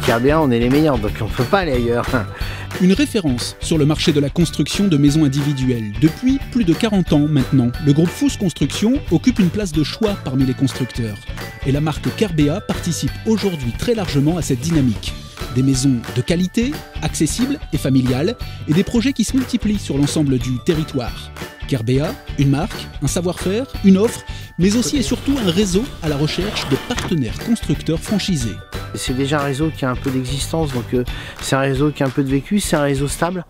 Kerbéa, on est les meilleurs, donc on ne peut pas aller ailleurs. Une référence sur le marché de la construction de maisons individuelles. Depuis plus de 40 ans maintenant, le groupe Fous Construction occupe une place de choix parmi les constructeurs. Et la marque Kerbéa participe aujourd'hui très largement à cette dynamique. Des maisons de qualité, accessibles et familiales, et des projets qui se multiplient sur l'ensemble du territoire. Kerbéa, une marque, un savoir-faire, une offre, mais aussi et surtout un réseau à la recherche de partenaires constructeurs franchisés. C'est déjà un réseau qui a un peu d'existence, donc c'est un réseau qui a un peu de vécu, c'est un réseau stable.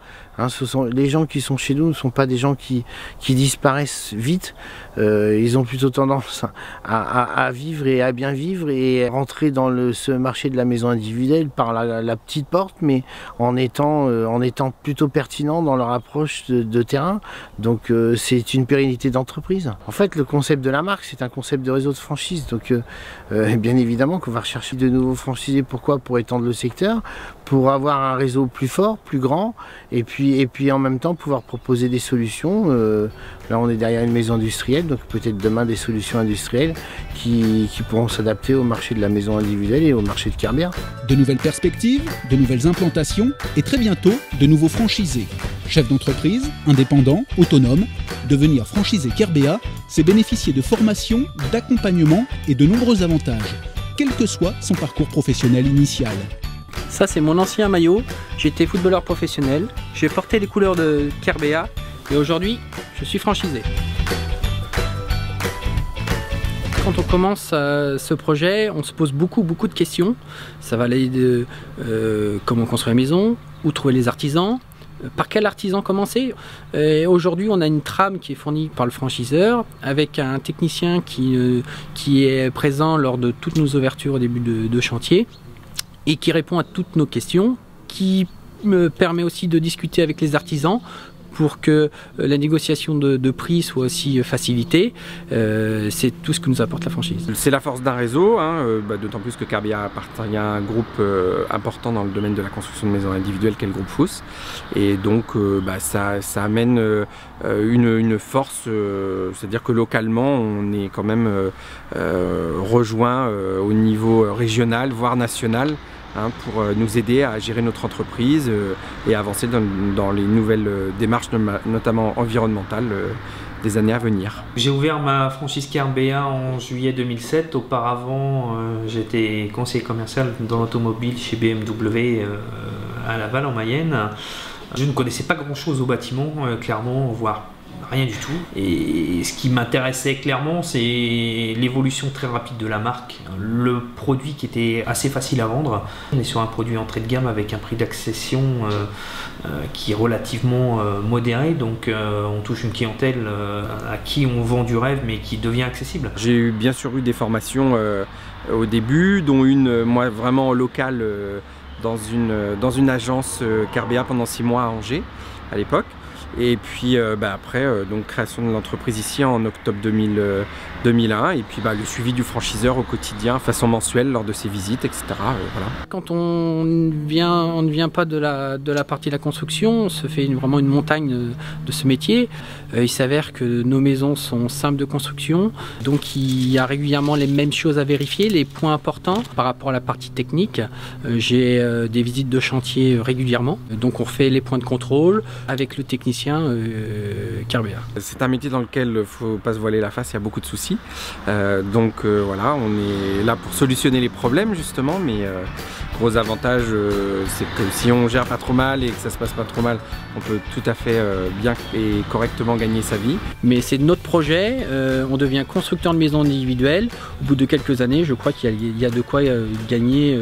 Les gens qui sont chez nous ne sont pas des gens qui disparaissent vite. Ils ont plutôt tendance à vivre et à bien vivre et rentrer dans ce marché de la maison individuelle par la petite porte, mais en étant plutôt pertinent dans leur approche de terrain. Donc c'est une pérennité d'entreprise. En fait, le concept de la marque, c'est un concept de réseau de franchise. Donc bien évidemment qu'on va rechercher de nouveaux franchisés. Pourquoi? Pour étendre le secteur, pour avoir un réseau plus fort, plus grand, et puis en même temps pouvoir proposer des solutions. Là on est derrière une maison industrielle, donc peut-être demain des solutions industrielles qui pourront s'adapter au marché de la maison individuelle et au marché de Kerbéa. De nouvelles perspectives, de nouvelles implantations et très bientôt de nouveaux franchisés. Chef d'entreprise, indépendant, autonome, devenir franchisé Kerbéa, c'est bénéficier de formation, d'accompagnement et de nombreux avantages, quel que soit son parcours professionnel initial. Ça c'est mon ancien maillot, j'étais footballeur professionnel, j'ai porté les couleurs de Kerbéa et aujourd'hui je suis franchisé. Quand on commence ce projet, on se pose beaucoup de questions. Ça va aller de comment construire une maison, où trouver les artisans, par quel artisan commencer. Aujourd'hui on a une trame qui est fournie par le franchiseur avec un technicien qui est présent lors de toutes nos ouvertures au début de chantier et qui répond à toutes nos questions, qui me permet aussi de discuter avec les artisans pour que la négociation de prix soit aussi facilitée. C'est tout ce que nous apporte la franchise. C'est la force d'un réseau, d'autant plus que Kerbéa appartient à un groupe important dans le domaine de la construction de maisons individuelles qu'est le groupe Fous. Et donc ça amène une force, c'est-à-dire que localement on est quand même rejoint au niveau régional, voire national, pour nous aider à gérer notre entreprise et avancer dans les nouvelles démarches, notamment environnementales, des années à venir. J'ai ouvert ma franchise Kerbéa en juillet 2007. Auparavant, j'étais conseiller commercial dans l'automobile chez BMW à Laval en Mayenne. Je ne connaissais pas grand-chose au bâtiment, clairement, voire rien du tout. Et ce qui m'intéressait clairement, c'est l'évolution très rapide de la marque, le produit qui était assez facile à vendre. On est sur un produit entrée de gamme avec un prix d'accession qui est relativement modéré, donc on touche une clientèle à qui on vend du rêve mais qui devient accessible. J'ai bien sûr eu des formations au début, dont une moi vraiment locale dans une agence Kerbéa pendant 6 mois à Angers à l'époque. Et puis après, donc création de l'entreprise ici en octobre 2001, et puis le suivi du franchiseur au quotidien, façon mensuelle lors de ses visites, etc. Voilà. Quand on ne vient pas de la partie de la construction, on se fait vraiment une montagne de ce métier. Il s'avère que nos maisons sont simples de construction, donc il y a régulièrement les mêmes choses à vérifier, les points importants par rapport à la partie technique. J'ai des visites de chantier régulièrement, donc on refait les points de contrôle avec le technicien Kerbéa. C'est un métier dans lequel il ne faut pas se voiler la face, il y a beaucoup de soucis. Voilà, on est là pour solutionner les problèmes justement, mais gros avantage c'est que si on gère pas trop mal et que ça se passe pas trop mal, on peut tout à fait bien et correctement gagner sa vie. Mais c'est notre projet, on devient constructeur de maisons individuelles. Au bout de quelques années, je crois qu'il y a de quoi gagner,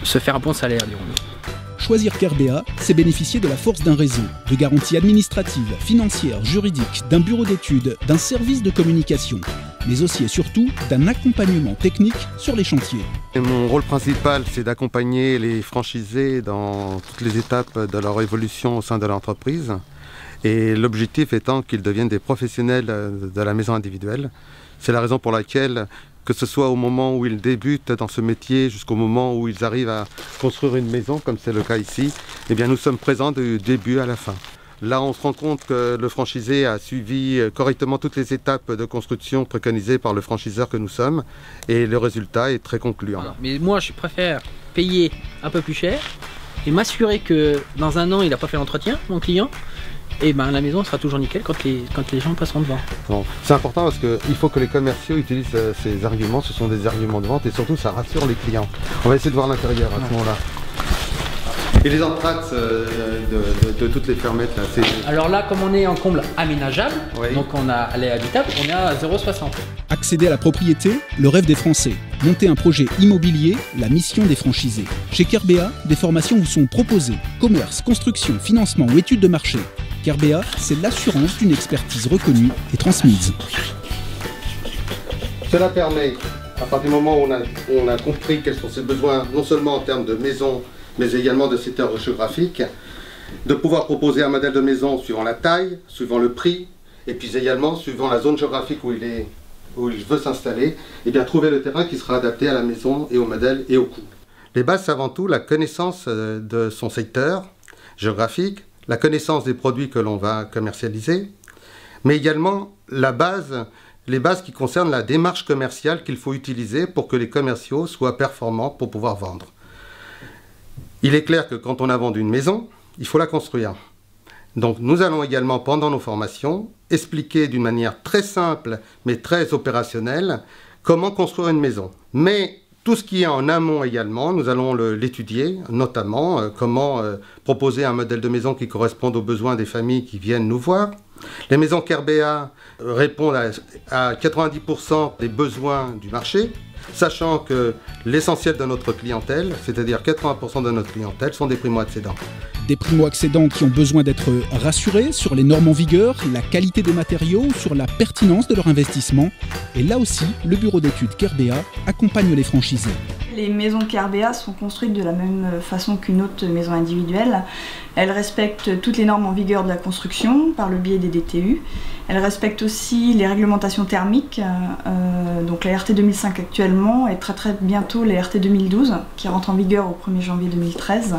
se faire un bon salaire, dirons-nous. Choisir Kerbéa, c'est bénéficier de la force d'un réseau, de garanties administratives, financières, juridiques, d'un bureau d'études, d'un service de communication, mais aussi et surtout d'un accompagnement technique sur les chantiers. Mon rôle principal, c'est d'accompagner les franchisés dans toutes les étapes de leur évolution au sein de l'entreprise, et l'objectif étant qu'ils deviennent des professionnels de la maison individuelle. C'est la raison pour laquelle, que ce soit au moment où ils débutent dans ce métier jusqu'au moment où ils arrivent à construire une maison, comme c'est le cas ici, eh bien nous sommes présents du début à la fin. Là, on se rend compte que le franchisé a suivi correctement toutes les étapes de construction préconisées par le franchiseur que nous sommes et le résultat est très concluant. Voilà. Mais moi, je préfère payer un peu plus cher et m'assurer que dans un an, il n'a pas fait l'entretien, mon client, et ben la maison sera toujours nickel quand les gens passeront devant. Bon, c'est important parce qu'il faut que les commerciaux utilisent ces arguments, ce sont des arguments de vente et surtout ça rassure les clients. On va essayer de voir l'intérieur à ce moment-là. Et les entr'actes de toutes les fermettes là, Alors là, comme on est en comble aménageable, oui. donc elle est habitable, on est à 0,60. Accéder à la propriété, le rêve des Français. Monter un projet immobilier, la mission des franchisés. Chez Kerbea, des formations vous sont proposées. Commerce, construction, financement ou études de marché. Kerbea, c'est l'assurance d'une expertise reconnue et transmise. Cela permet, à partir du moment où on a compris quels sont ses besoins, non seulement en termes de maison, mais également de secteur géographique, de pouvoir proposer un modèle de maison suivant la taille, suivant le prix, et puis également suivant la zone géographique où il veut s'installer, et bien trouver le terrain qui sera adapté à la maison et au modèle et au coût. Les bases, c'est avant tout la connaissance de son secteur géographique, la connaissance des produits que l'on va commercialiser, mais également les bases qui concernent la démarche commerciale qu'il faut utiliser pour que les commerciaux soient performants pour pouvoir vendre. Il est clair que quand on a vendu une maison, il faut la construire. Donc nous allons également, pendant nos formations, expliquer d'une manière très simple, mais très opérationnelle, comment construire une maison. Mais tout ce qui est en amont également, nous allons l'étudier, notamment comment proposer un modèle de maison qui corresponde aux besoins des familles qui viennent nous voir. Les maisons Kerbea répondent à 90% des besoins du marché, sachant que l'essentiel de notre clientèle, c'est-à-dire 80% de notre clientèle, sont des primo-accédants. Des primo-accédants qui ont besoin d'être rassurés sur les normes en vigueur, la qualité des matériaux, sur la pertinence de leur investissement. Et là aussi, le bureau d'études Kerbea accompagne les franchisés. Les maisons Kerbea sont construites de la même façon qu'une autre maison individuelle. Elles respectent toutes les normes en vigueur de la construction par le biais des DTU. Elles respectent aussi les réglementations thermiques, donc la RT 2005 actuellement et très bientôt les RT 2012 qui rentrent en vigueur au 1er janvier 2013.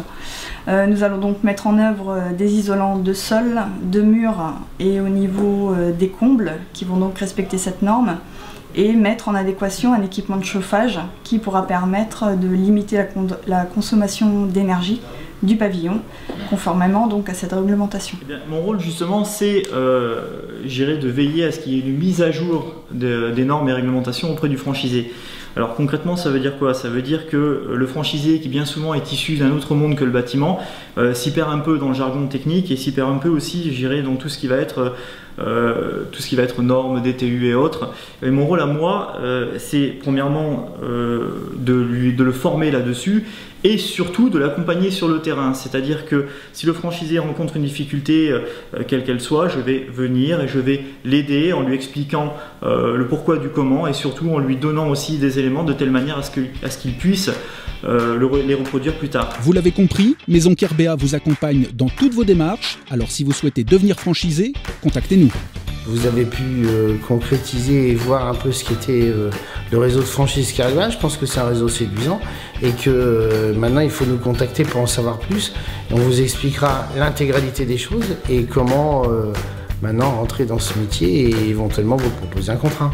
Nous allons donc mettre en œuvre des isolants de sol, de murs et au niveau des combles qui vont donc respecter cette norme, et mettre en adéquation un équipement de chauffage qui pourra permettre de limiter la consommation d'énergie du pavillon, conformément donc à cette réglementation. Eh bien, mon rôle justement c'est de veiller à ce qu'il y ait une mise à jour des normes et réglementations auprès du franchisé. Alors concrètement ça veut dire quoi? Ça veut dire que le franchisé qui bien souvent est issu d'un autre monde que le bâtiment s'y perd un peu dans le jargon technique et s'y perd un peu aussi dans tout ce qui va être normes, DTU et autres. Et mon rôle à moi, c'est premièrement de le former là-dessus et surtout de l'accompagner sur le terrain. C'est-à-dire que si le franchisé rencontre une difficulté, quelle qu'elle soit, je vais venir et je vais l'aider en lui expliquant le pourquoi du comment et surtout en lui donnant aussi des éléments de telle manière à ce qu'il puisse les reproduire plus tard. Vous l'avez compris, Maison Kerbea vous accompagne dans toutes vos démarches. Alors si vous souhaitez devenir franchisé, contactez-nous. Vous avez pu concrétiser et voir un peu ce qu'était le réseau de franchise Kerbea. Je pense que c'est un réseau séduisant et que maintenant il faut nous contacter pour en savoir plus. Et on vous expliquera l'intégralité des choses et comment maintenant rentrer dans ce métier et éventuellement vous proposer un contrat.